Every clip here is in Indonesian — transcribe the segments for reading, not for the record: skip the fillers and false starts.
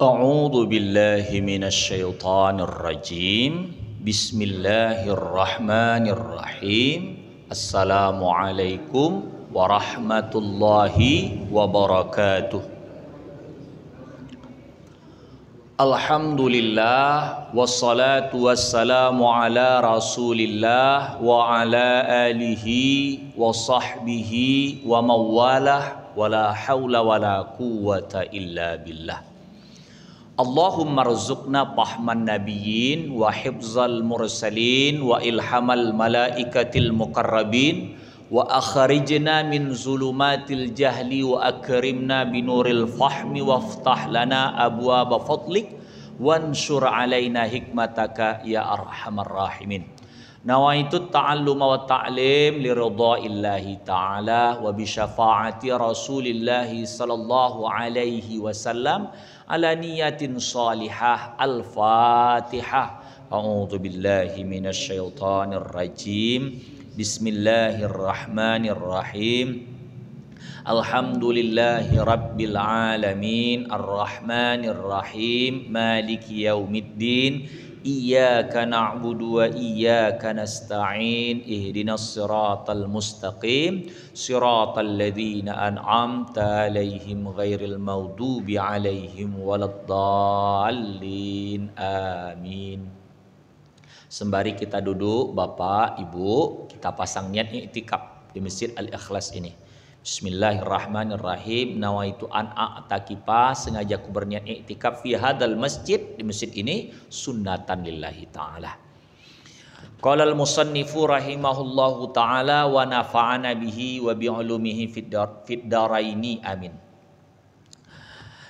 A'udzu billahi minasyaitonir rajim. Bismillahirrahmanirrahim. Assalamualaikum warahmatullahi wabarakatuh. Alhamdulillah wassalatu wassalamu ala Rasulillah wa ala alihi wa sahbihi wa mawalah wala haula wala quwwata illa billah. Allahumma rzuqna fahman nabiyyin wa hifzal mursalin wa ilhamal malaikatil muqarrabin wa akhrijna min zulumatil jahli wa akrimna binuril fahmi waftah lana abwaaba fadlik wansur alaina hikmataka ya arhamar rahimin. Nawaitu ta'alluma wa ta'lim li ridhaillahi ta'ala wa bi syafaati rasulillahi sallallahu alaihi wasallam ala niyatin salihah. Al-Fatihah. A'udzu billahi minasyaitonir rajim. Bismillahirrahmanirrahim. Alhamdulillahi rabbil alamin. Arrahmanirrahim. Maliki yaumiddin. Iyyaka na'budu wa iyyaka nasta'in. Ihdinas siratal mustaqim. Siratal ladzina an'amta 'alaihim ghairil maghdubi 'alaihim waladdallin. Amin. Sembari kita duduk, Bapak, Ibu, kita pasang niat i'tikaf di Masjid Al-Ikhlas ini. Bismillahirrahmanirrahim. Nawaitu an a'takifa, sengaja aku berniat i'tikaf fi hadal masjid, di masjid ini, sunnatan lillahi ta'ala. Qala al-musannifu rahimahullahu ta'ala wa nafa'ana bihi wa bi'ulumihi fid daraini amin.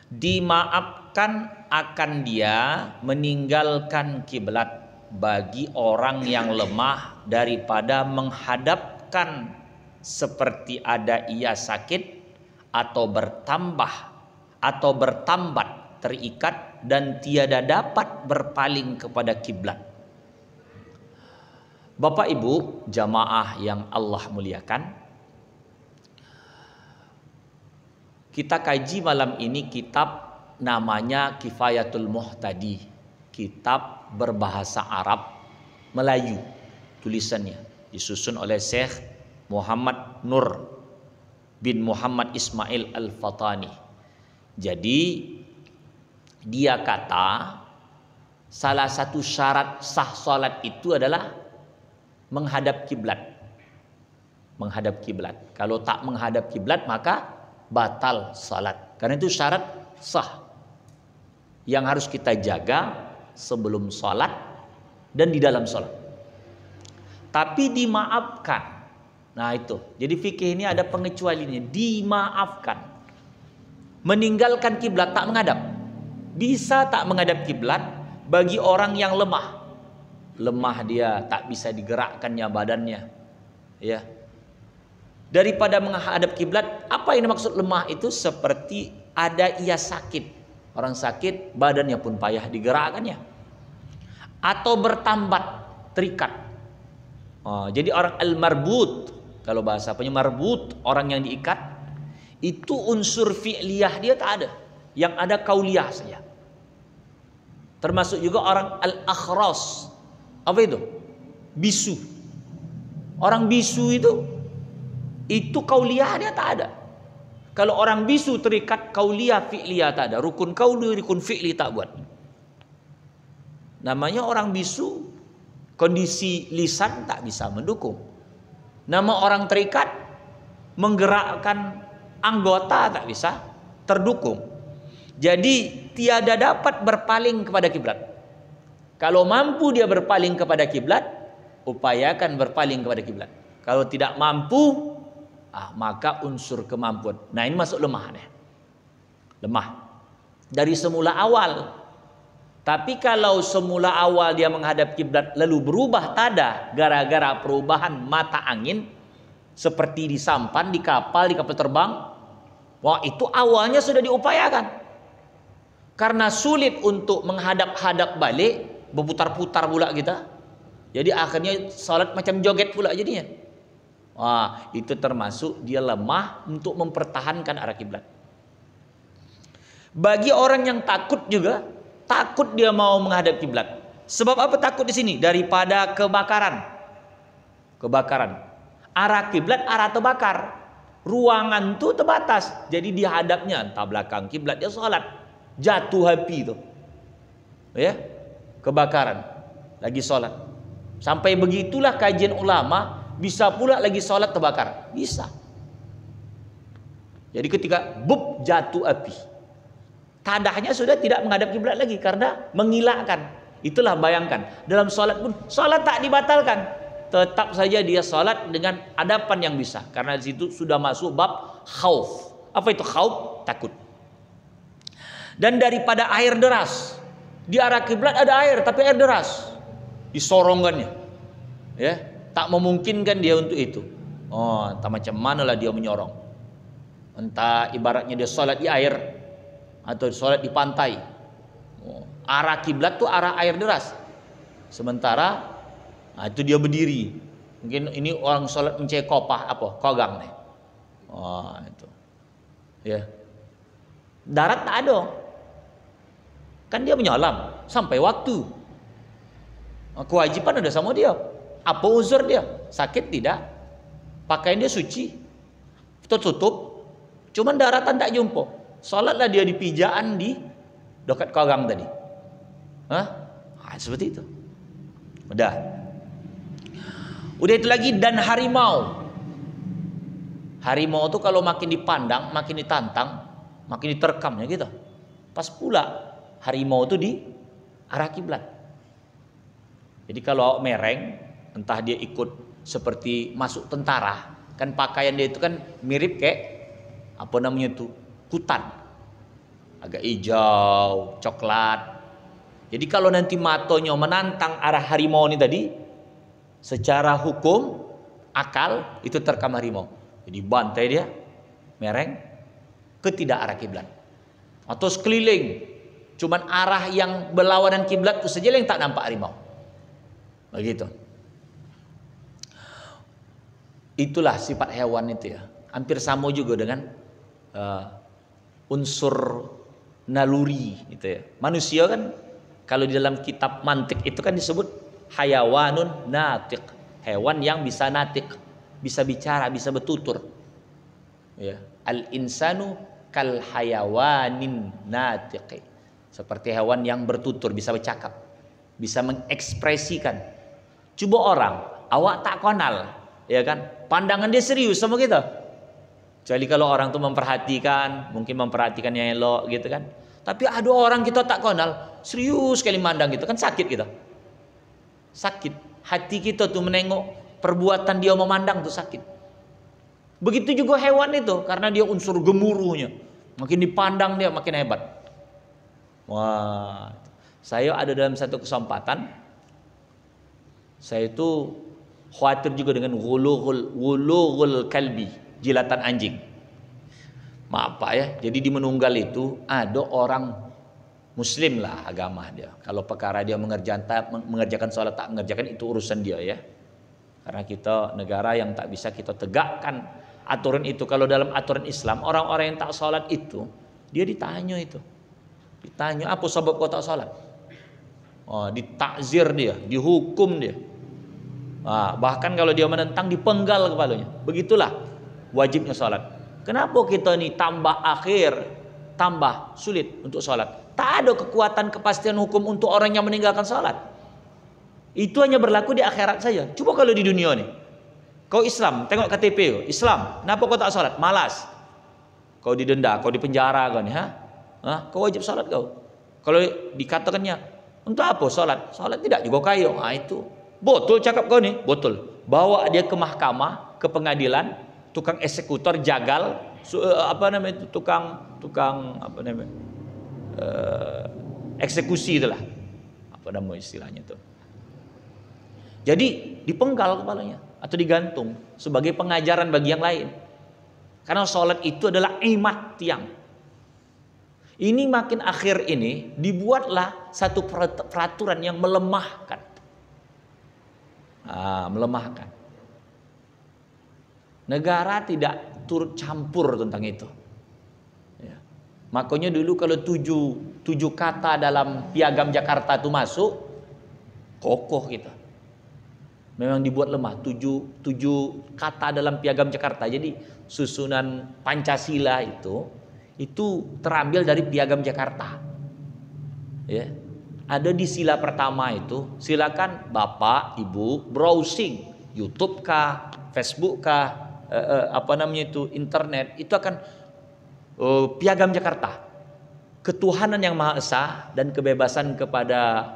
Dimaafkan akan dia meninggalkan kiblat bagi orang yang lemah daripada menghadapkan seperti ada ia sakit atau bertambah atau bertambat terikat dan tiada dapat berpaling kepada kiblat. Bapak Ibu jamaah yang Allah muliakan, kita kaji malam ini kitab namanya Kifayatul Muhtadi, kitab berbahasa Arab Melayu, tulisannya disusun oleh Syekh Muhammad Nur bin Muhammad Ismail Al-Fatani. Jadi dia kata salah satu syarat sah salat itu adalah menghadap kiblat. Menghadap kiblat. Kalau tak menghadap kiblat maka batal salat. Karena itu syarat sah yang harus kita jaga sebelum sholat dan di dalam sholat. Tapi dimaafkan. Nah itu. Jadi fikih ini ada pengecualiannya. Dimaafkan. Meninggalkan kiblat, tak menghadap. Bisa tak menghadap kiblat bagi orang yang lemah. Lemah dia, tak bisa digerakkannya badannya. Ya. Daripada menghadap kiblat, apa yang dimaksud lemah itu? Seperti ada ia sakit. Orang sakit badannya pun payah digerakkannya. Atau bertambat, terikat. Jadi orang al-marbut, kalau bahasa apanya marbut, orang yang diikat, itu unsur fi'liyah dia tak ada. Yang ada kauliyah saja. Termasuk juga orang al-akhras. Apa itu? Bisu. Orang bisu itu kauliyah dia tak ada. Kalau orang bisu terikat, kauliyah fi'liyah tak ada. Rukun kauli, rukun fi'li tak buat. Namanya orang bisu, kondisi lisan tak bisa mendukung. Nama orang terikat, menggerakkan anggota tak bisa terdukung. Jadi tiada dapat berpaling kepada kiblat. Kalau mampu dia berpaling kepada kiblat, upayakan berpaling kepada kiblat. Kalau tidak mampu, maka unsur kemampuan. Nah ini masuk lemah nih. Lemah. Dari semula awal. Tapi kalau semula awal dia menghadap kiblat lalu berubah tada gara-gara perubahan mata angin. Seperti di sampan, di kapal terbang. Wah itu awalnya sudah diupayakan. Karena sulit untuk menghadap-hadap balik. Berputar-putar pula kita. Jadi akhirnya salat macam joget pula jadinya. Wah, itu termasuk dia lemah untuk mempertahankan arah kiblat. Bagi orang yang takut juga, takut dia mau menghadap kiblat. Sebab apa takut di sini? Daripada kebakaran. Kebakaran. Arah kiblat arah terbakar. Ruangan tuh terbatas. Jadi dia hadapnya entah belakang kiblat dia sholat. Jatuh api tuh. Ya. Kebakaran. Lagi sholat. Sampai begitulah kajian ulama, bisa pula lagi sholat terbakar. Bisa. Jadi ketika bub jatuh api, tandanya sudah tidak menghadap kiblat lagi karena mengilangkan. Itulah bayangkan, dalam sholat pun sholat tak dibatalkan, tetap saja dia sholat dengan hadapan yang bisa, karena di situ sudah masuk bab khauf. Apa itu khauf? Takut. Dan daripada air deras, di arah kiblat ada air tapi air deras, disorongkannya, ya, tak memungkinkan dia untuk itu. Oh, entah macam manalah dia menyorong, entah ibaratnya dia sholat di air atau sholat di pantai. Oh, arah kiblat tuh arah air deras, sementara itu dia berdiri. Mungkin ini orang sholat mencari kopah apa kogang nih. Oh, itu ya, darat tak ada, kan dia menyelam sampai waktu. Kewajiban ada sama dia. Apa uzur dia? Sakit tidak? Pakaian dia suci, tutup, cuman daratan tak jumpa. Sholatlah dia di pijaan di dekat kogang tadi. Seperti itu. Udah itu lagi. Dan harimau. Harimau itu kalau makin dipandang, makin ditantang, makin diterkamnya gitu. Pas pula harimau itu di arah kiblat. Jadi kalau mereng, entah dia ikut seperti masuk tentara, kan pakaian dia itu kan mirip kayak apa namanya itu, hutan, agak hijau, coklat. Jadi kalau nanti matonya menantang arah harimau ini tadi, secara hukum akal itu terkam harimau. Jadi bantai dia mereng ke tidak arah kiblat, atau sekeliling, cuman arah yang berlawanan kiblat itu saja yang tak nampak harimau. Begitu. Itulah sifat hewan itu ya. Hampir sama juga dengan unsur naluri gitu ya. Manusia kan kalau di dalam kitab mantik itu kan disebut hayawanun natiq, hewan yang bisa natik, bisa bicara, bisa bertutur. Ya, al insanu kal hayawanin natiqi, seperti hewan yang bertutur, bisa bercakap, bisa mengekspresikan. Coba orang awak tak kenal, ya kan? Pandangan dia serius sama kita. Kecuali kalau orang tuh memperhatikan, mungkin memperhatikan yang elok gitu kan. Tapi ada orang kita tak kenal, serius sekali mandang gitu kan, sakit kita. Sakit. Hati kita tuh menengok perbuatan dia memandang tuh sakit. Begitu juga hewan itu, karena dia unsur gemuruhnya. Makin dipandang dia makin hebat. Wah, saya ada dalam satu kesempatan, saya itu khawatir juga dengan wulughul kalbi, jilatan anjing. Maaf Pak ya, jadi di Menunggal itu ada orang muslim lah agama dia. Kalau perkara dia mengerjakan sholat tak mengerjakan, itu urusan dia ya. Karena kita negara yang tak bisa kita tegakkan aturan itu. Kalau dalam aturan Islam, orang-orang yang tak sholat itu, dia ditanya itu. Ditanya, apa sebab kau tak sholat? Oh, ditakzir dia, dihukum dia. Bahkan kalau dia menentang, dipenggal kepalanya. Begitulah wajibnya sholat. Kenapa kita ini tambah akhir, tambah sulit untuk sholat? Tak ada kekuatan kepastian hukum untuk orang yang meninggalkan sholat. Itu hanya berlaku di akhirat saja. Coba kalau di dunia nih, kau Islam, tengok KTP Islam, kenapa kau tak sholat? Malas. Kau didenda, kau dipenjara kau nih, kau wajib sholat kau. Kalau dikatakannya, untuk apa sholat? Sholat tidak juga kayu. Itu betul cakap kau nih, betul. Bawa dia ke mahkamah, ke pengadilan, tukang eksekutor jagal, tukang apa namanya, eksekusi itulah, apa nama istilahnya itu. Jadi dipenggal kepalanya atau digantung sebagai pengajaran bagi yang lain. Karena sholat itu adalah imat tiang. Ini makin akhir ini dibuatlah satu peraturan yang melemahkan. Melemahkan. Negara tidak turut campur tentang itu. Ya. Makanya dulu kalau tujuh kata dalam Piagam Jakarta itu masuk, kokoh kita. Memang dibuat lemah. Tujuh kata dalam Piagam Jakarta. Jadi susunan Pancasila itu terambil dari Piagam Jakarta. Ya. Ada di sila pertama itu, silakan Bapak, Ibu browsing YouTube kah, Facebook kah, internet, itu akan Piagam Jakarta. Ketuhanan yang Maha Esa dan kebebasan kepada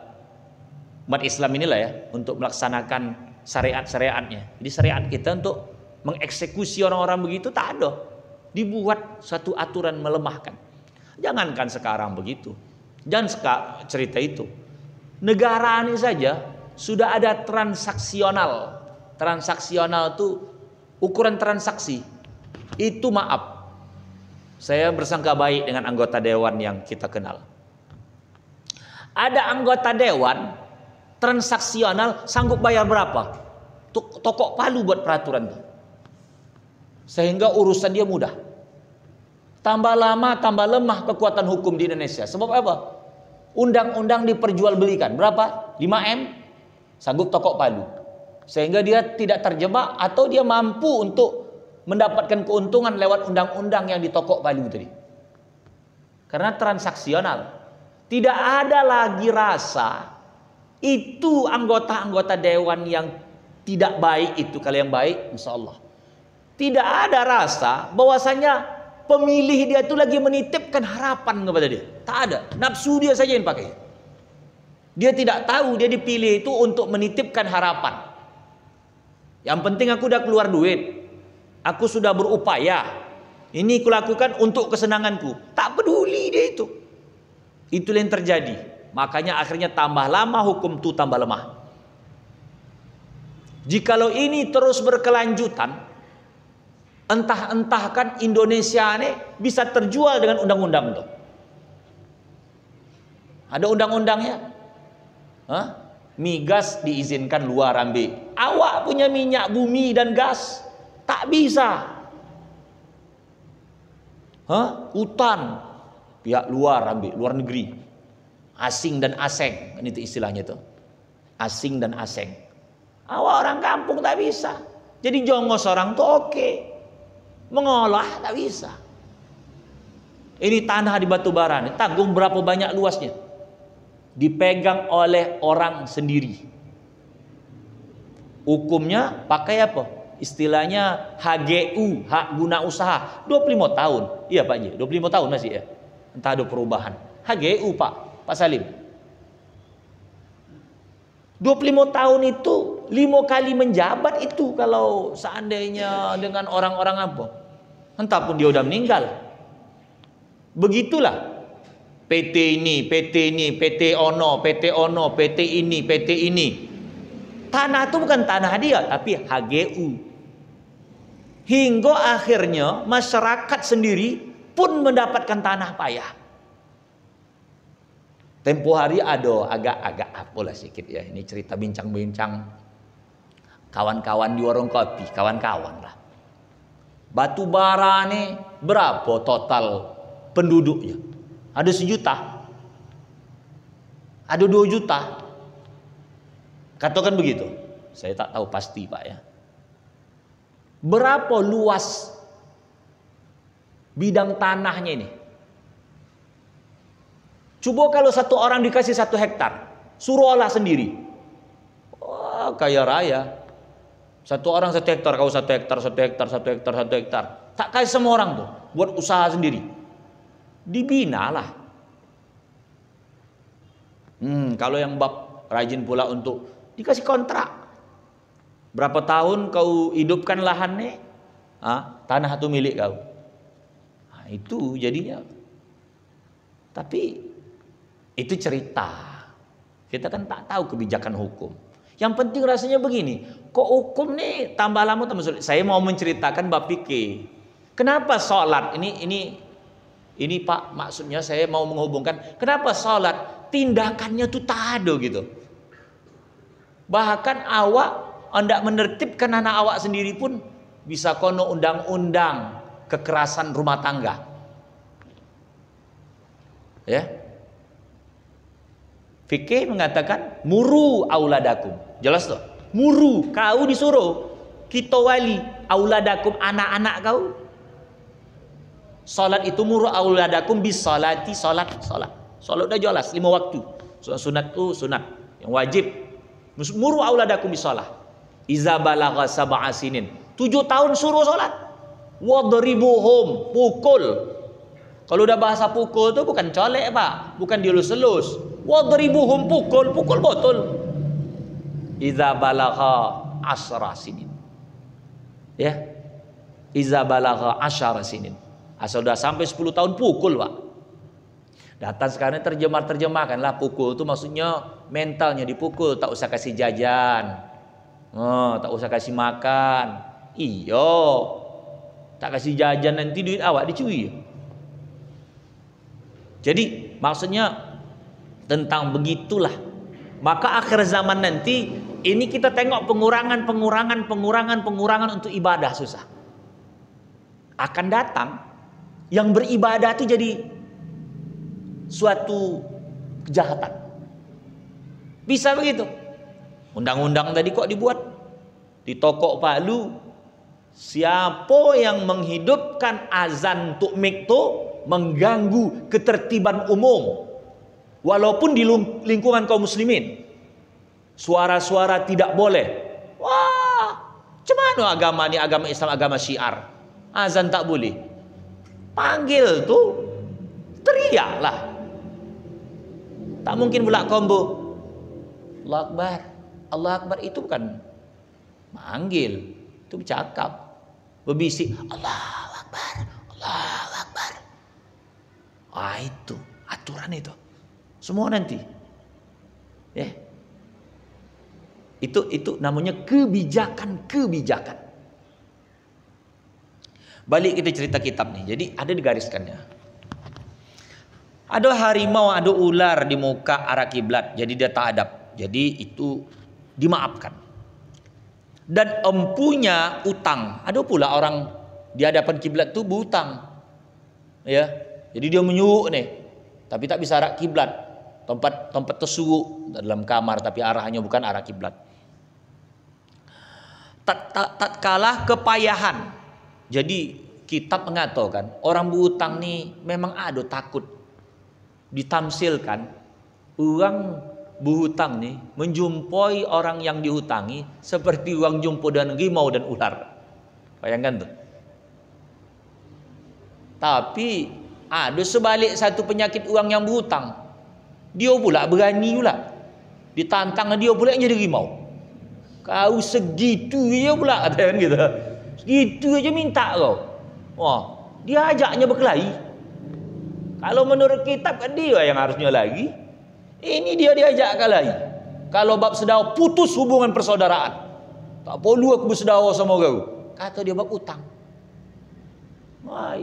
umat Islam inilah ya untuk melaksanakan syariat-syariatnya. Jadi syariat kita untuk mengeksekusi orang-orang begitu tak ada. Dibuat satu aturan melemahkan. Jangankan sekarang begitu. Jangan cerita itu. Negara ini saja sudah ada transaksional. Transaksional itu ukuran transaksi. Itu maaf. Saya bersangka baik dengan anggota dewan yang kita kenal. Ada anggota dewan transaksional sanggup bayar berapa? Tokok palu buat peraturan itu. Sehingga urusan dia mudah. Tambah lama tambah lemah kekuatan hukum di Indonesia. Sebab apa? Undang-undang diperjualbelikan. Berapa? 5M sanggup tokok palu. Sehingga dia tidak terjebak atau dia mampu untuk mendapatkan keuntungan lewat undang-undang yang ditokok palu tadi. Karena transaksional. Tidak ada lagi rasa itu anggota-anggota dewan yang tidak baik itu. Kalau yang baik insya Allah. Tidak ada rasa bahwasanya pemilih dia itu lagi menitipkan harapan kepada dia. Tak ada. Nafsu dia saja yang pakai. Dia tidak tahu dia dipilih itu untuk menitipkan harapan. Yang penting aku udah keluar duit. Aku sudah berupaya. Ini kulakukan untuk kesenanganku. Tak peduli dia itu. Itulah yang terjadi. Makanya akhirnya tambah lama hukum itu tambah lemah. Jikalau ini terus berkelanjutan, entah-entahkan Indonesia ini bisa terjual dengan undang-undang itu. Ada undang-undangnya. Migas diizinkan luar ambil. Awak punya minyak bumi dan gas tak bisa. Hutan pihak luar ambil, luar negeri. Asing dan aseng, itu istilahnya tuh. Asing dan aseng. Awak orang kampung tak bisa. Jadi jongos orang tuh oke. Mengolah tak bisa. Ini tanah di Batubara nih, tanggung berapa banyak luasnya? Dipegang oleh orang sendiri. Hukumnya pakai apa? Istilahnya HGU, hak guna usaha, 25 tahun. Iya Pak Ji, 25 tahun masih ya. Entah ada perubahan. HGU Pak Salim. 25 tahun itu 5 kali menjabat itu kalau seandainya dengan orang-orang apa. Entah pun dia udah meninggal. Begitulah. PT ini, PT ini, PT ono, PT ono, PT ini, PT ini. Tanah itu bukan tanah dia, tapi HGU. Hingga akhirnya masyarakat sendiri pun mendapatkan tanah payah. Tempo hari ada agak apalah sedikit ya. Ini cerita bincang-bincang kawan-kawan di warung kopi, kawan-kawan lah. Batubara nih berapa total penduduknya? Ada 1 juta? Ada 2 juta? Katakan begitu. Saya tak tahu pasti Pak ya. Berapa luas bidang tanahnya ini? Coba kalau satu orang dikasih 1 hektar, suruh olah sendiri. Wah, kaya raya. Satu orang 1 hektar, kau 1 hektar, 1 hektar, 1 hektar, 1 hektar. Tak kasih semua orang tuh, buat usaha sendiri. Dibina lah. Kalau yang bab rajin pula untuk dikasih kontrak. Berapa tahun kau hidupkan lahannya, tanah itu milik kau. Itu jadinya. Tapi itu cerita. Kita kan tak tahu kebijakan hukum. Yang penting rasanya begini, kok hukum nih tambah lama tambah sulit. Saya mau menceritakan bab fikih. Kenapa sholat ini Pak, maksudnya saya mau menghubungkan kenapa sholat tindakannya tuh tak ada gitu. Bahkan awak hendak menertibkan anak awak sendiri pun bisa kono undang-undang kekerasan rumah tangga. Ya. Fikih mengatakan muru auladakum. Jelas tuh. Muru, kau disuruh. Kita wali auladakum, anak-anak kau. Salat itu muru auladakum bis salati, salat. Salat udah jelas 5 waktu. Sunat itu sunat yang wajib. Muru auladakum bis salat. Iza balagha sab'a sinin. 7 tahun suruh salat. Wadribuhum, pukul. Kalau udah bahasa pukul itu bukan colek, Pak, bukan dielus-elus. Wadribuhum, pukul betul. Iza balagha asyra sinin. Ya. Iza balagha asyra sinin. Asal udah sampai 10 tahun pukul, Pak. Datang sekarang terjemahkan lah, pukul itu maksudnya mentalnya dipukul, tak usah kasih jajan. Tak usah kasih makan. Iyo. Tak kasih jajan nanti duit awak dicuri. Jadi maksudnya tentang begitulah. Maka akhir zaman nanti ini kita tengok pengurangan untuk ibadah susah. Akan datang yang beribadah itu jadi suatu kejahatan. Bisa begitu. Undang-undang tadi kok dibuat di Tokok Palu, siapa yang menghidupkan azan tukmik itu mengganggu ketertiban umum, walaupun di lingkungan kaum muslimin, suara-suara tidak boleh. Wah, cuman agama ini, agama Islam, agama syiar, azan tak boleh. Panggil tuh, teriaklah. Tak mungkin pula combo Allah Akbar. Allah Akbar itu bukan manggil, itu bercakap, berbisik Allahu Akbar, Allahu Akbar. Itu aturan itu. Semua nanti. Ya. Itu namanya kebijakan. Balik kita cerita kitab nih. Jadi ada digariskannya. Ada harimau, ada ular di muka arah kiblat. Jadi dia tak adab. Jadi itu dimaafkan. Dan empunya utang. Ada pula orang di hadapan kiblat itu berutang. Ya. Jadi dia menyuruh nih. Tapi tak bisa arah kiblat. Tempat tersuruh dalam kamar tapi arahnya bukan arah kiblat. Tak kalah kepayahan. Jadi kitab mengatakan orang berhutang nih memang ada takut ditamsilkan orang berhutang nih menjumpai orang yang dihutangi seperti orang jumpa dengan rimau dan ular. Bayangkan tuh. Tapi ada sebalik satu penyakit orang yang berhutang. Dia pula berani pula. Ditantang dia pula yang jadi rimau. Kau segitu dia pula kata kan gitu. Segitu aja minta kau. Wah, dia ajaknya berkelahi. Kalau menurut kitab kan dia yang harusnya lagi. Ini dia diajak kelahi. Kalau bab sedara putus hubungan persaudaraan. Tak perlu aku bersedara sama kau. Kata dia bab utang. Wah,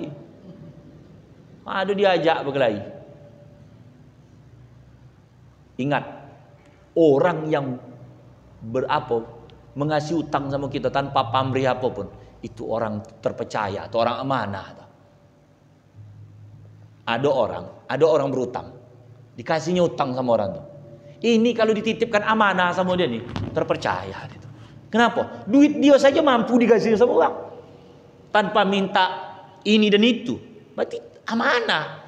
ada diajak berkelahi. Ingat, orang yang mengasih utang sama kita tanpa pamrih apapun, itu orang terpercaya atau orang amanah. Ada orang berutang, dikasihnya utang sama orang tuh. Ini kalau dititipkan amanah sama dia nih, terpercaya gitu. Kenapa? Duit dia saja mampu dikasih sama orang tanpa minta ini dan itu. Berarti amanah.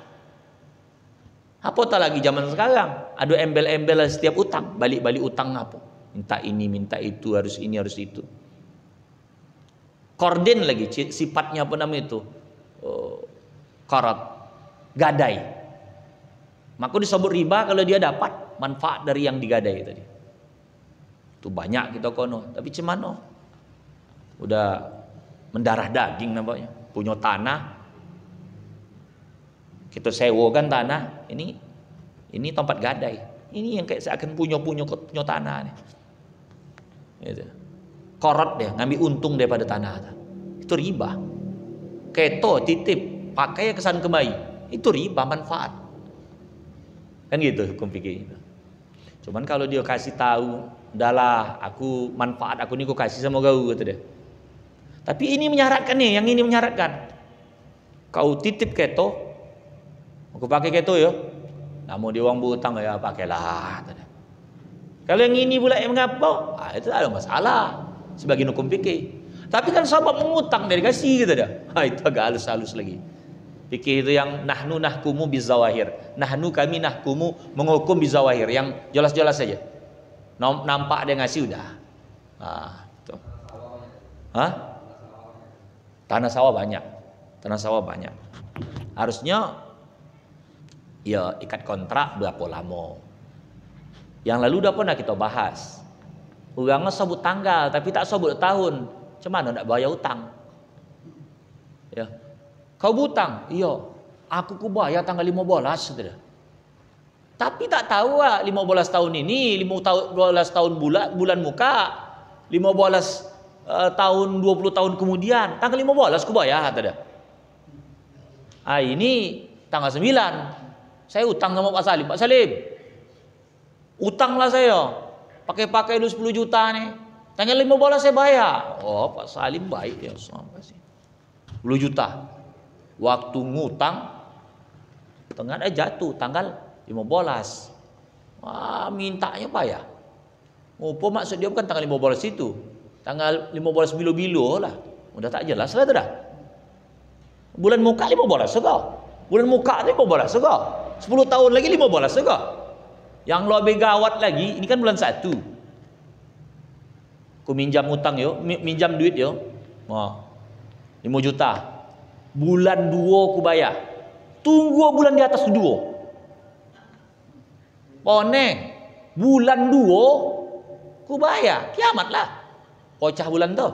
Apatah lagi zaman sekarang, ada embel-embel setiap utang, balik-balik utang apa? Minta ini, minta itu, harus ini, harus itu. Korden lagi, sifatnya apa namanya itu? Qarat, gadai. Maka disebut riba kalau dia dapat manfaat dari yang digadai tadi. Itu banyak kita kono, tapi cemano? Udah mendarah daging nampaknya, punya tanah. Kita sewakan tanah, ini tempat gadai. Ini yang kayak seakan punya tanah nih. Gitu. Korot dia, ngambil untung daripada tanah. Itu riba. Keto titip, pakai kesan kemai. Itu riba manfaat. Kan gitu hukum fikih. Cuman kalau dia kasih tahu, udahlah, aku manfaat aku nih aku kasih sama kau gitu deh. Tapi ini menyaratkan nih, yang ini menyaratkan. Kau titip keto, aku pakai keto ya. Namun dia orang berhutang ya pakailah. Kalau yang ini pula yang mengapa? Itu tak ada masalah sebagai hukum fikih. Tapi kan sahabat mengutang dari kasih gitu dah. Itu agak halus-halus lagi. Fikih itu yang nahnu nahkumu bizawahir. Nahnu kami nahkumu menghukum bizawahir yang jelas-jelas saja. Nampak dia ngasih udah. Tuh. Tanah sawah banyak. Tanah sawah banyak. Harusnya ya ikat kontrak berapa lama. Yang lalu udah pernah kita bahas. Orangnya sebut tanggal tapi tak sebut tahun. Macam mana nak bayar utang? Ya. Kau berhutang? Iya. Aku bayar tanggal 15 sudah. Tapi tak tahu 15 tahun ini, 15 tahun bulan muka, 15 tahun 20 tahun kemudian, tanggal 15 aku bayar tak ada. Ini tanggal 9. Saya utang sama Pak Salim. Pak Salim, utanglah saya. Pakai dulu 10 juta nih. Tanggal 15 saya bayar. Oh, Pak Salim baik ya, sampai sih. 10 juta. Waktu ngutang tengah jatuh tanggal 15. Mintanya bayar. Apa maksud dia bukan tanggal 15 itu. Tanggal 15 bilo-bilo lah. Udah tak jelas lah tu dah. Bulan muka 15 juga. Bulan muka 15 juga. 10 tahun lagi 15 juga. Yang lebih gawat lagi, ini kan bulan 1. Ku minjam utang yo, minjam duit yo. 5 juta. Bulan 2 ku bayar. Tunggu bulan di atas 2. Poneng. Bulan 2 ku bayar. Kiamatlah. Pocah bulan tu.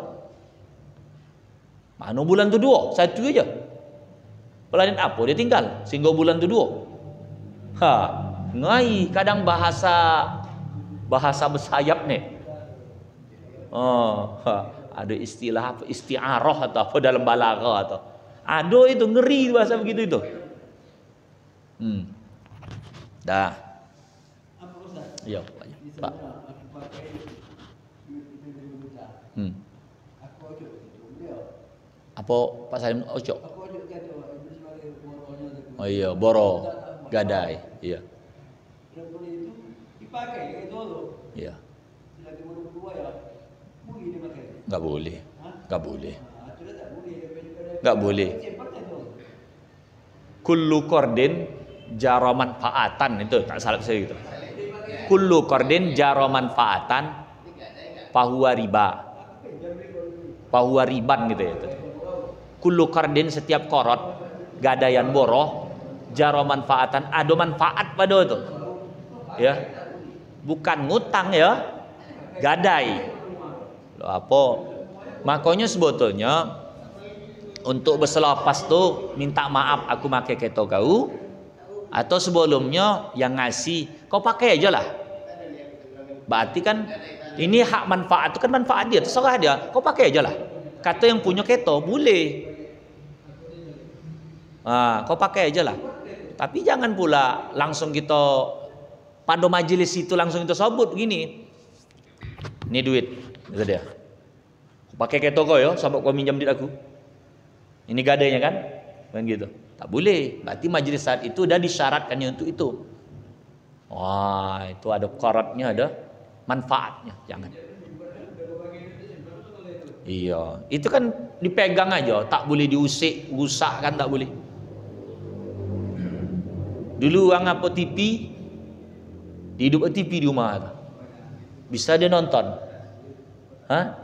Mana bulan tu 2? 1 aja. Planet apa dia tinggal sehingga bulan tu 2? Ngai kadang bahasa bersayap nih. Ada istilah apa, isti'arah atau apa dalam balaghah atau ada itu, ngeri bahasa begitu itu. Dah. Ya, Pak. Apa Pak Salim ocok? Oh iya, boro gadai, iya. Iya. Enggak boleh. Enggak boleh. Enggak boleh. Kullu qardin jara manfaatan, itu tak salah saya gitu. Kullu qardin jara manfaatan fahuwa riba. Fahuwa riban gitu ya. Kullu qardin setiap korot gadaian boroh jara manfaatan, ada manfaat pada itu. Ya. Bukan ngutang ya. Gadai. Apa? Makanya sebetulnya untuk berselepas tu minta maaf aku pakai keto kau, atau sebelumnya yang ngasih kau pakai aja lah. Berarti kan ini hak manfaat itu kan manfaat dia, terserah dia. Kau pakai aja lah. Kata yang punya keto boleh. Kau pakai aja lah. Tapi jangan pula langsung kita pada majelis itu langsung kita sebut begini. Ini duit, itu dia. Pakai keto kau ya, sampai kau minjam duit aku. Ini gadainya kan? Kan gitu. Tak boleh. Berarti majelis saat itu dah disyaratkannya untuk itu. Wah, itu ada karatnya, ada manfaatnya. Jangan. Iya, itu kan dipegang aja, tak boleh diusik, rusak kan tak boleh. Dulu orang apa TV, hidup TV di rumah. Bisa dia nonton.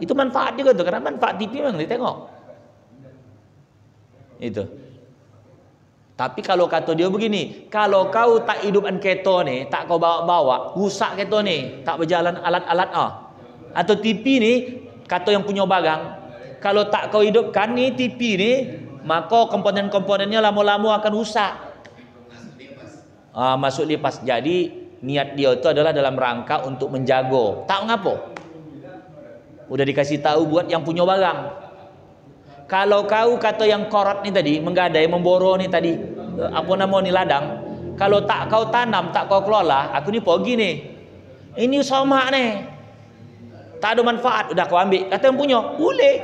Itu manfaat juga tuh, karena manfaat TV memang dia tengok. Itu. Tapi kalau kata dia begini, kalau kau tak hidupkan keto ni, tak kau bawa-bawa, rusak keto ni, tak berjalan alat-alat atau TV ni, kata yang punya barang, kalau tak kau hidupkan ni TV ni, maka komponen-komponennya lama-lama akan rusak. Masuk lipas. Jadi niat dia itu adalah dalam rangka untuk menjaga. Tak mengapa. Udah dikasih tahu buat yang punya barang. Kalau kau kata yang korat ni tadi, menggadai, memboro ni tadi, apa nama ni ladang, kalau tak kau tanam, tak kau kelola, aku ni pergi ni. Ini sama ni. Tak ada manfaat, udah kau ambil. Kata yang punya, boleh.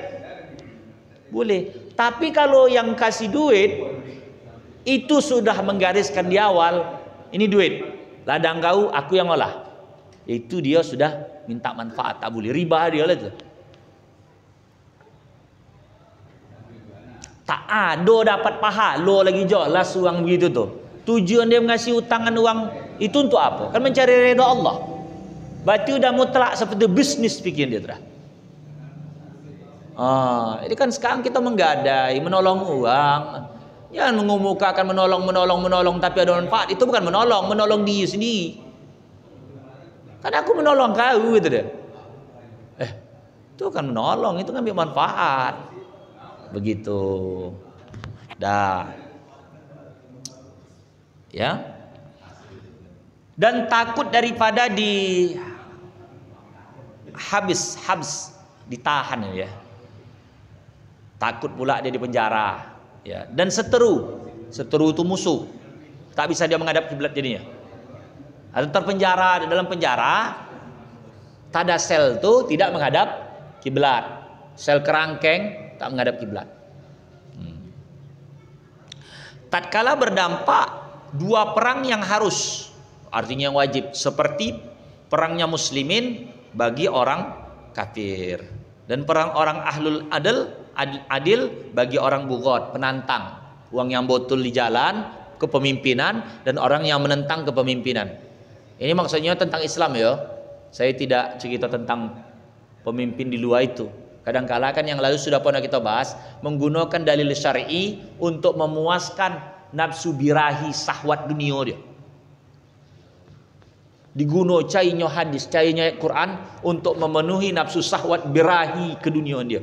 Boleh. Tapi kalau yang kasih duit itu sudah menggariskan di awal, ini duit, ladang kau aku yang olah. Itu dia sudah minta manfaat, tak boleh riba dia lah tu. Tak ada dapat pahala lagi jelas uang begitu tu. Tujuan dia mengasih utangan uang itu untuk apa? Kan mencari redha Allah. Berarti udah mutlak seperti bisnis pikir dia tu dah. Ini kan sekarang kita menggadai, menolong uang. Jangan mengemukakan menolong tapi ada manfaat. Itu bukan menolong diri sendiri. Kan aku menolong kau gitu deh. Itu kan menolong, itu ngambil manfaat. Begitu. Dah. Ya. Dan takut daripada habis ditahan ya. Takut pula dia di penjara ya. Dan seteru itu musuh. Tak bisa dia menghadap kiblat jadinya. Atau terpenjara dalam penjara, tada sel itu tidak menghadap kiblat. Sel kerangkeng tak menghadap kiblat. Tatkala berdampak dua perang yang harus, artinya yang wajib, seperti perangnya muslimin bagi orang kafir dan perang orang ahlul adil bagi orang bugot, penantang, uang yang botol di jalan kepemimpinan dan orang yang menentang kepemimpinan. Ini maksudnya tentang Islam ya. Saya tidak cerita tentang pemimpin di luar itu. Kadang-kala kan yang lalu sudah pernah kita bahas, menggunakan dalil syar'i untuk memuaskan nafsu birahi sahwat dunia dia. Diguno cainya hadis, cainya Quran untuk memenuhi nafsu sahwat birahi ke dunia dia.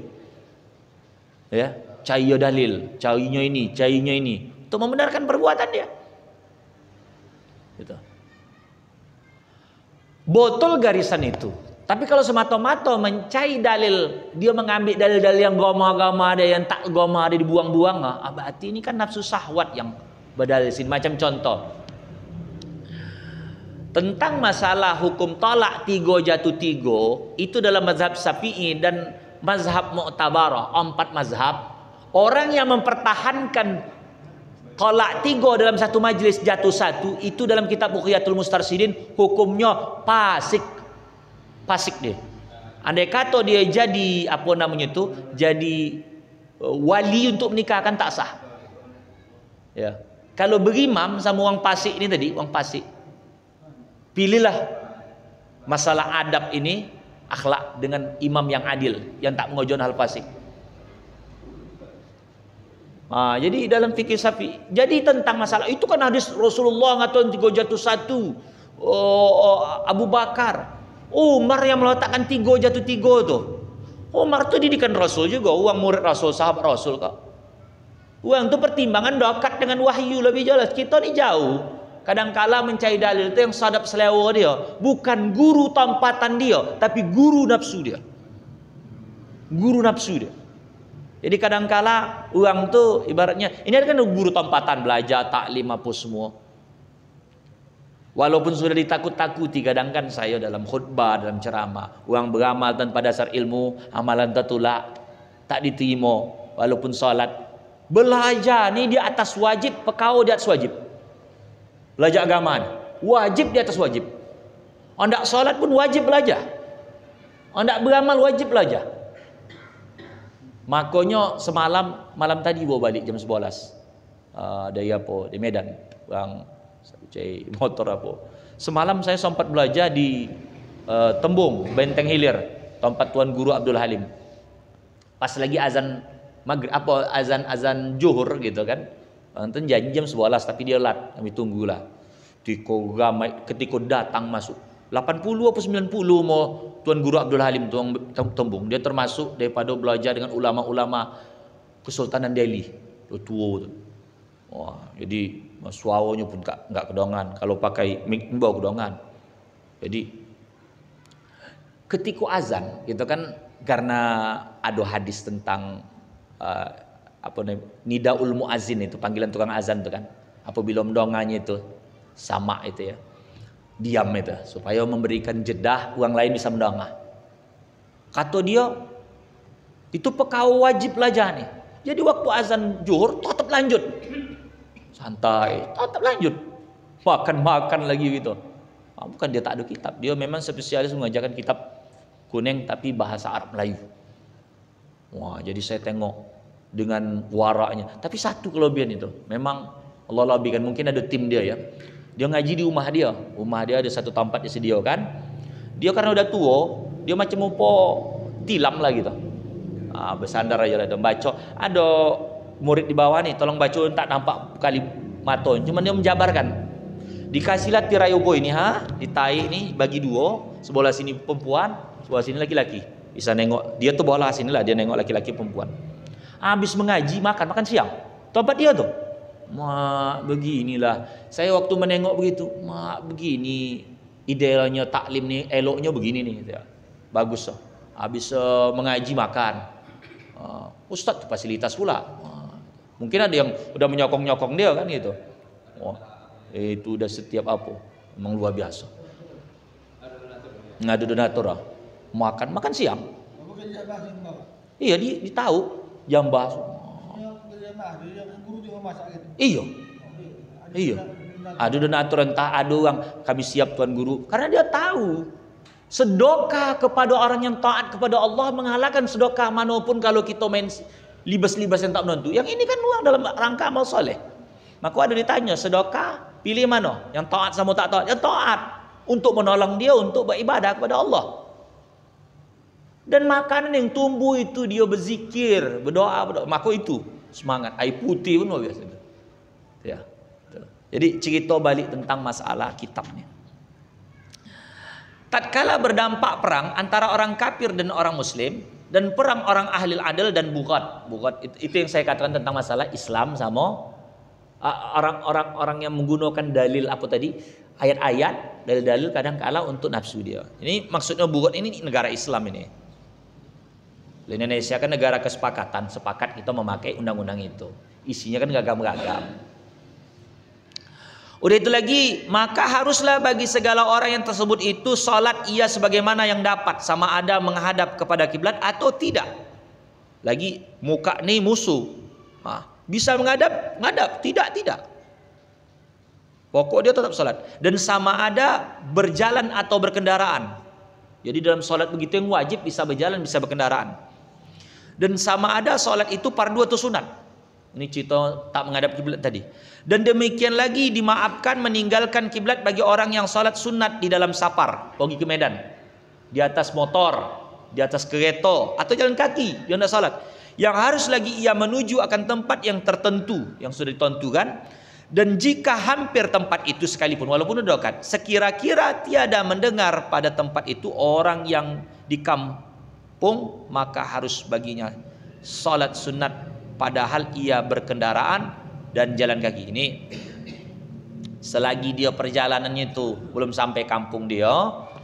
Ya, cainya dalil, cainya ini untuk membenarkan perbuatan dia. Gitu. Botol garisan itu. Tapi kalau semata-mata mencari dalil, dia mengambil dalil-dalil yang goma-goma ada, yang tak goma ada, dibuang-buang, berarti ini kan nafsu sahwat yang berdalil sini. Macam contoh tentang masalah hukum talak 3 jatuh 3, itu dalam mazhab Syafi'i dan mazhab Mu'tabarah, 4 mazhab. Orang yang mempertahankan talak 3 dalam satu majlis jatuh 1, itu dalam kitab Buqiyatul Mustarsidin hukumnya fasik dia. Andai kata dia jadi jadi wali untuk menikahkan tak sah. Ya. Kalau berimam sama orang fasik ini tadi, orang fasik, pilihlah masalah adab ini, akhlak dengan imam yang adil, yang tak mengojon hal fasik. Jadi dalam fikih Syafi'i, jadi tentang masalah itu kan hadis Rasulullah ngatain 3 jatuh 1. Abu Bakar, Umar yang meletakkan 3 jatuh 3 tuh. Umar tuh didikan Rasul juga, uang murid Rasul, sahabat Rasul kok. Uang tuh pertimbangan dekat dengan wahyu lebih jelas. Kita ni jauh. Kadang-kala mencari dalil itu yang sadap selewa dia, bukan guru tempatan dia, tapi guru nafsu dia. Guru nafsu dia. Jadi kadang-kala uang tuh ibaratnya, ini kan guru tempatan, belajar taklim apa semua. Walaupun sudah ditakut-takuti, kadang kan saya dalam khutbah, dalam ceramah, uang beramal tanpa dasar ilmu, amalan tertolak, tak diterima. Walaupun salat, belajar ni di atas wajib, pekau di atas wajib. Belajar agama ni wajib di atas wajib. Hendak salat pun wajib belajar. Hendak beramal wajib belajar. Makanya malam tadi bawa balik jam 11 dari di Medan, bang cai motor apa. Semalam saya sempat belajar di Tembung, Benteng Hilir, tempat Tuan Guru Abdul Halim. Pas lagi azan maghrib azan Zuhur gitu kan. Anten janji jam 11 tapi dia lat, kami tunggulah. Ketika datang masuk 80 atau 90 mau Tuan Guru Abdul Halim Tembung. Dia termasuk daripada belajar dengan ulama-ulama Kesultanan Delhi. Tua tu. Wah, jadi suaranya pun enggak kedongan. Kalau pakai mic bawa kedongan. Jadi ketika azan gitu kan, karena ada hadis tentang nidaul muazin, itu panggilan tukang azan itu kan. Apabila mendonganya itu sama itu ya. Diam itu supaya memberikan jedah orang lain bisa mendongah. Kata dia itu pekau wajib belajar nih. Jadi waktu azan zuhur tetap lanjut. Santai, tetap lanjut. makan lagi gitu. Bukan dia tak ada kitab, dia memang spesialis mengajarkan kitab kuning tapi bahasa Arab Melayu. Wah, jadi saya tengok dengan waraknya. Tapi satu kelebihan itu, memang Allah lebihkan, mungkin ada tim dia ya. Dia ngaji di rumah dia. Rumah dia ada satu tempat disediakan. Dia karena udah tua, dia macam upo tilam lah gitu. Bersandar aja lah dan baca. Ada murid di bawah nih, tolong baca, tak nampak kali mata. Cuman dia menjabarkan. Dikasihlah tirai ubo ini, ditaik nih bagi dua, sebelah sini perempuan, sebelah sini laki-laki. Bisa nengok, dia tuh bola sini lah, dia nengok laki-laki perempuan. Habis mengaji, makan siang. Tempat dia tuh. Mak, beginilah. Saya waktu menengok begitu, mak, begini idealnya taklim nih, eloknya begini nih gitu ya. Bagus loh. Habis mengaji makan. Ustadz tuh fasilitas pula. Mungkin ada yang udah menyokong-nyokong dia kan gitu. Itu udah setiap apa, memang luar biasa. Ngadu donatur lah. Makan siang. Iya, dia tahu jam bahas. Iya. Ada donatur, entah ada orang kami siap Tuan Guru, karena dia tahu sedekah kepada orang yang taat kepada Allah mengalahkan sedekah manapun kalau kita main libas-libas yang tak menentu. Yang ini kan uang dalam rangka amal soleh. Maka ada ditanya, sedekah pilih mana? Yang taat sama tak taat? Yang taat, untuk menolong dia untuk beribadah kepada Allah. Dan makanan yang tumbuh itu dia berzikir, berdoa. Maka itu semangat. Air putih pun luar biasa. Ya. Jadi cerita balik tentang masalah kitab ni. Tatkala berdampak perang antara orang kafir dan orang muslim, dan perang orang ahli adil dan bughat. Bughat itu yang saya katakan tentang masalah Islam sama orang yang menggunakan dalil apa tadi, ayat-ayat, dalil-dalil kadang kala untuk nafsu dia. Ini maksudnya bughat ini negara Islam ini. Indonesia kan negara kesepakatan, sepakat kita memakai undang-undang itu. Isinya kan gagam-gagam. Udah itu lagi, maka haruslah bagi segala orang yang tersebut itu salat ia sebagaimana yang dapat, sama ada menghadap kepada kiblat atau tidak. Lagi muka nih musuh. Bisa menghadap, tidak. Pokok dia tetap salat. Dan sama ada berjalan atau berkendaraan. Jadi dalam salat begitu yang wajib bisa berjalan, bisa berkendaraan. Dan sama ada salat itu fardu atau sunat. Ini cerita tak menghadap kiblat tadi. Dan demikian lagi dimaafkan meninggalkan kiblat bagi orang yang salat sunat di dalam safar, pergi ke Medan, di atas motor, di atas kereta atau jalan kaki, dia hendak salat. Yang harus lagi ia menuju akan tempat yang tertentu, yang sudah ditentukan. Dan jika hampir tempat itu sekalipun, walaupun sudah dekat, sekira-kira tiada mendengar pada tempat itu orang yang di kampung, maka harus baginya salat sunat padahal ia berkendaraan dan jalan kaki. Ini selagi dia perjalanannya itu belum sampai kampung dia,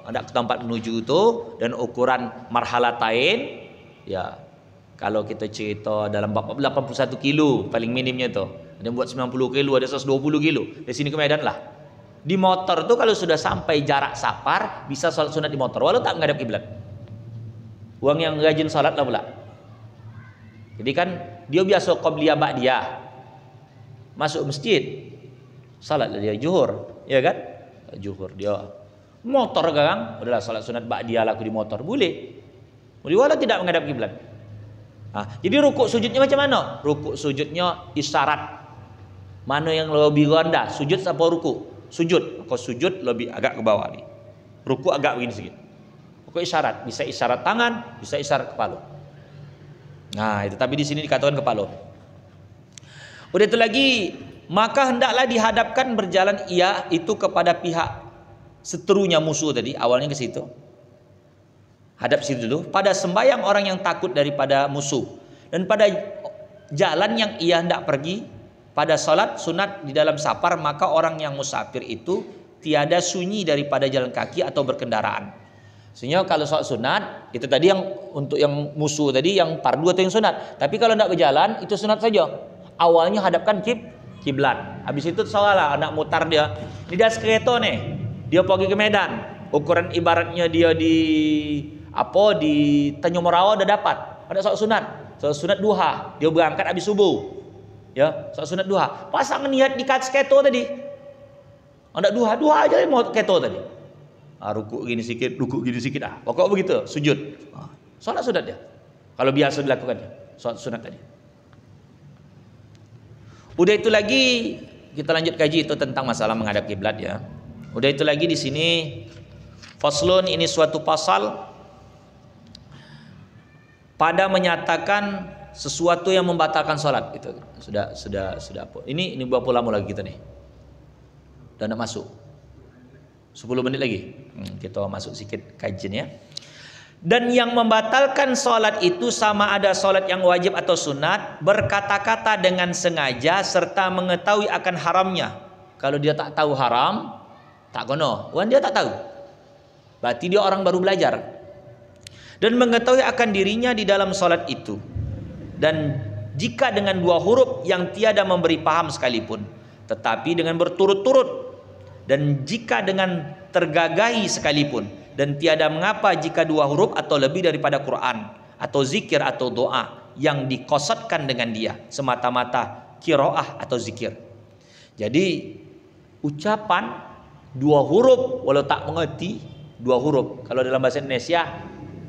ada ke tempat menuju itu, dan ukuran marhalatain, ya kalau kita cerita dalam 81 kilo paling minimnya itu, ada yang buat 90 kilo, ada 120 kilo dari sini ke Medan lah. Di motor tuh kalau sudah sampai jarak safar bisa salat sunat di motor walau tak menghadap kiblat. Uang yang rajin salat lah pula. Jadi kan dia biasa qabliyah ba'diyah, masuk masjid salat dia zuhur, ya kan? Zuhur dia motor kan, udahlah salat sunat ba'diyah lah aku di motor, boleh wala tidak menghadap kiblat. Jadi rukuk sujudnya macam mana? Rukuk sujudnya isyarat mana yang lebih rendah, sujud apa rukuk? Sujud. Kalau sujud lebih agak ke bawah nih, rukuk agak begini sedikit. Rukuk isyarat, bisa isyarat tangan, bisa isyarat kepala. Nah itu, tapi di sini dikatakan kepala. Udah itu lagi, maka hendaklah dihadapkan berjalan ia itu kepada pihak seterunya musuh tadi, awalnya ke situ. Hadap situ dulu. Pada sembahyang orang yang takut daripada musuh, dan pada jalan yang ia hendak pergi, pada salat sunat di dalam safar, maka orang yang musafir itu tiada sunyi daripada jalan kaki atau berkendaraan. Sehingga kalau salat sunat itu tadi yang untuk yang musuh tadi yang fardu atau yang sunat. Tapi kalau hendak berjalan itu sunat saja. Awalnya hadapkan kiblat. Habis itu salah anak mutar dia. Di atas kereta nih, dia pergi ke Medan. Ukuran ibaratnya dia di Tanjung Morawa udah dapat. Ada salat sunat. Salat sunat duha. Dia berangkat habis subuh. Ya, salat sunat duha. Pasang niat di kereta tadi. Anda dua aja mau keto tadi. Ruku gini sedikit, ruku gini sedikit. Pokok begitu, sujud. Salat sunat dia. Kalau biasa dilakukan, salat sunat tadi. Udah itu lagi kita lanjut kaji itu tentang masalah menghadap kiblat ya. Udah itu lagi di sini faslun, ini suatu pasal pada menyatakan sesuatu yang membatalkan salat itu. Sudah apa? Ini berapa lama lagi kita nih? Dan nak masuk 10 menit lagi. Kita masuk sedikit kajian ya. Dan yang membatalkan salat itu sama ada salat yang wajib atau sunat, berkata-kata dengan sengaja serta mengetahui akan haramnya. Kalau dia tak tahu haram, tak gono. Wan dia tak tahu. Berarti dia orang baru belajar. Dan mengetahui akan dirinya di dalam salat itu. Dan jika dengan 2 huruf yang tiada memberi paham sekalipun, tetapi dengan berturut-turut, dan jika dengan tergagahi sekalipun, dan tiada mengapa jika 2 huruf atau lebih daripada Quran atau zikir atau doa yang dikosotkan dengan dia semata-mata qiraah atau zikir. Jadi ucapan 2 huruf walau tak mengerti 2 huruf. Kalau dalam bahasa Indonesia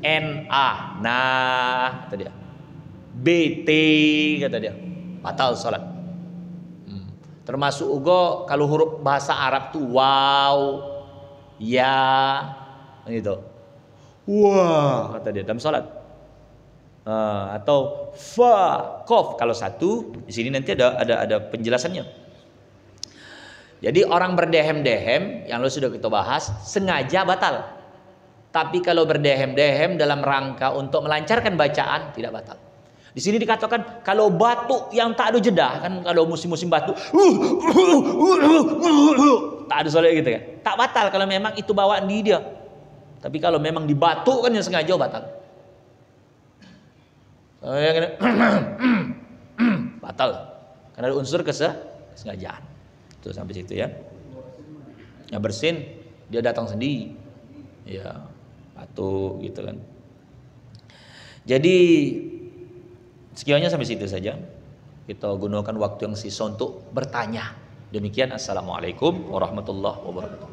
NA, nah kata dia, BT kata dia, batal salat. Termasuk juga kalau huruf bahasa Arab tuh wow, ya, gitu. Wah, kata dia dalam salat. Atau fa, kof kalau satu, di sini nanti ada penjelasannya. Jadi orang berdehem-dehem yang lo sudah kita bahas sengaja batal. Tapi kalau berdehem-dehem dalam rangka untuk melancarkan bacaan tidak batal. Di sini dikatakan kalau batuk yang tak ada jeda, kan kalau musim-musim batuk tak ada salat gitu kan. Tak batal kalau memang itu bawaan dia. Tapi kalau memang dibatukkan yang sengaja batal. Batal. Karena ada unsur kesengajaan. Itu sampai situ ya. Yang bersin dia datang sendiri. Ya, batuk gitu kan. Jadi sekiannya sampai situ saja. Kita gunakan waktu yang sisa untuk bertanya. Demikian, assalamualaikum warahmatullahi wabarakatuh.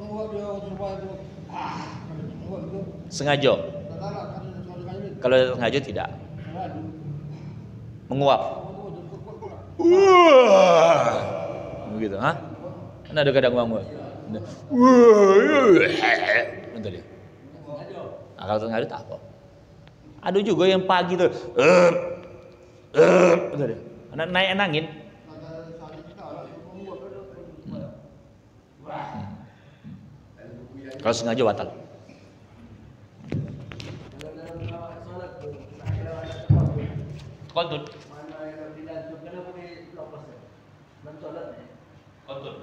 Sengaja. Kalau sengaja tidak. Menguap. Begitu, ha? Kan ada kadang ngomong. Bentar dia. Kalau sengaja tak apa. Ada juga yang pagi tuh. Anak naik angin. Kalau sengaja batal. Kontut. Kontut.